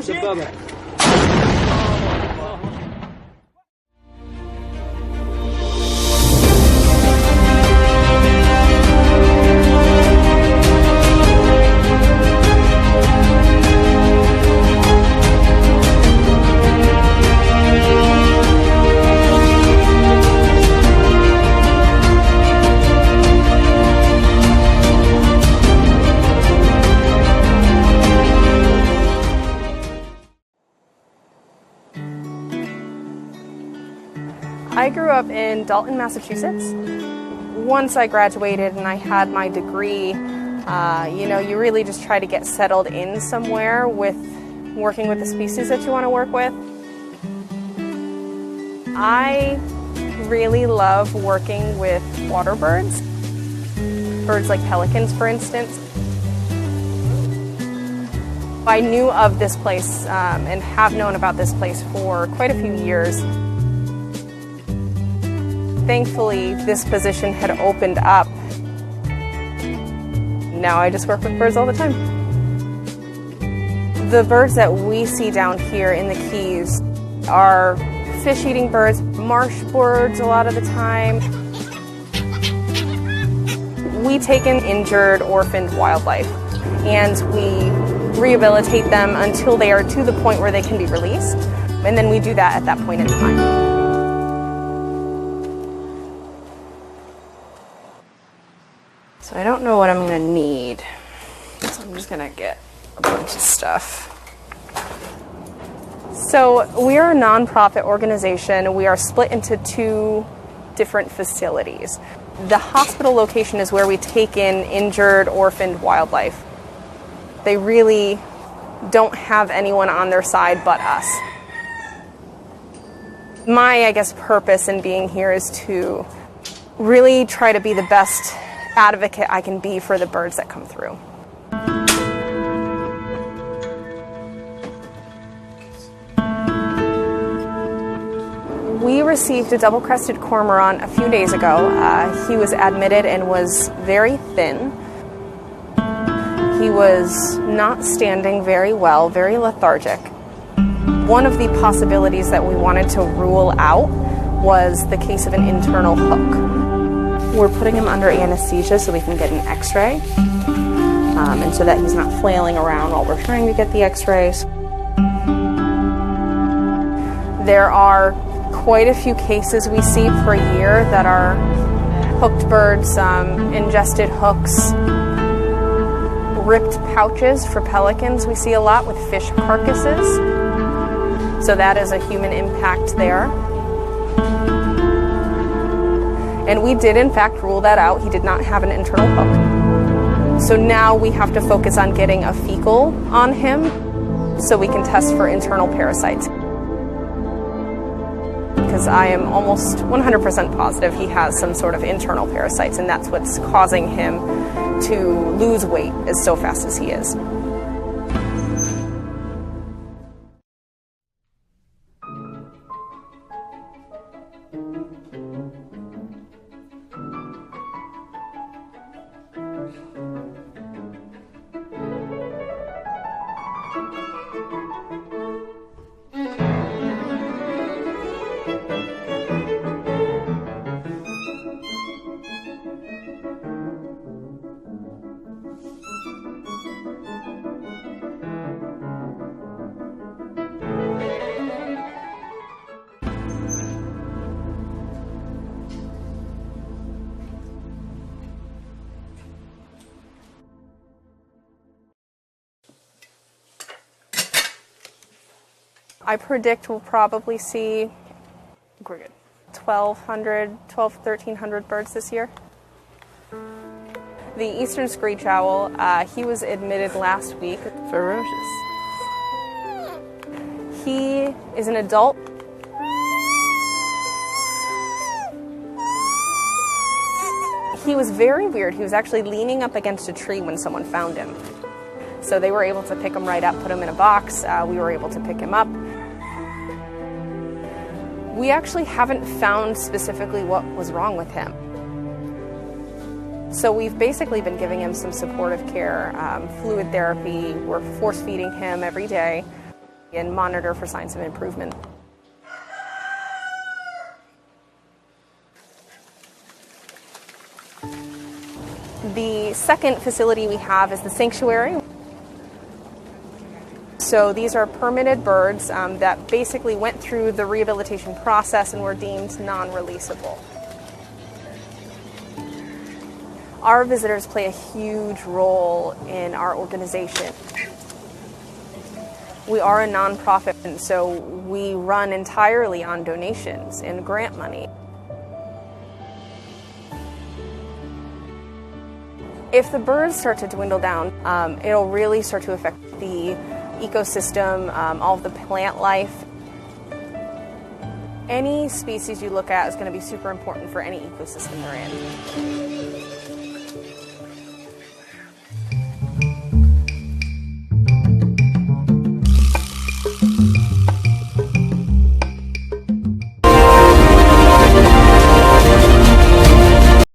سبابة. I grew up in Dalton, Massachusetts. Once I graduated and I had my degree, you really just try to get settled in somewhere with working with the species that you want to work with. I really love working with water birds like pelicans, for instance. I knew of this place and have known about this place for quite a few years. Thankfully, this position had opened up. Now I just work with birds all the time. The birds that we see down here in the Keys are fish-eating birds, marsh birds a lot of the time. We take in injured, orphaned wildlife, and we rehabilitate them until they are to the point where they can be released, and then we do that at that point in time. So I don't know what I'm going to need, so I'm just going to get a bunch of stuff. So we are a nonprofit organization. We are split into two different facilities. The hospital location is where we take in injured, orphaned wildlife. They really don't have anyone on their side but us. My, purpose in being here is to really try to be the best advocate I can be for the birds that come through. We received a double-crested cormorant a few days ago. He was admitted and was very thin. He was not standing very well, very lethargic. One of the possibilities that we wanted to rule out was the case of an internal hook. We're putting him under anesthesia so we can get an x-ray, and so that he's not flailing around while we're trying to get the x-rays. There are quite a few cases we see per year that are hooked birds, ingested hooks, ripped pouches for pelicans. We see a lot with fish carcasses, so that is a human impact there. And we did, in fact, rule that out. He did not have an internal hook. So now we have to focus on getting a fecal on him so we can test for internal parasites. Because I am almost 100% positive he has some sort of internal parasites, and that's what's causing him to lose weight as so fast as he is. I predict we'll probably see 1,300 birds this year. The eastern screech owl, he was admitted last week. Ferocious. He is an adult. He was very weird. He was actually leaning up against a tree when someone found him. So they were able to pick him right up, put him in a box. We were able to pick him up. We actually haven't found specifically what was wrong with him. So we've basically been giving him some supportive care, fluid therapy. We're force feeding him every day. and monitor for signs of improvement. The second facility we have is the sanctuary. So these are permitted birds that basically went through the rehabilitation process and were deemed non-releasable. Our visitors play a huge role in our organization. We are a nonprofit, and so we run entirely on donations and grant money. If the birds start to dwindle down, it'll really start to affect the ecosystem, all of the plant life. Any species you look at is going to be super important for any ecosystem they're in.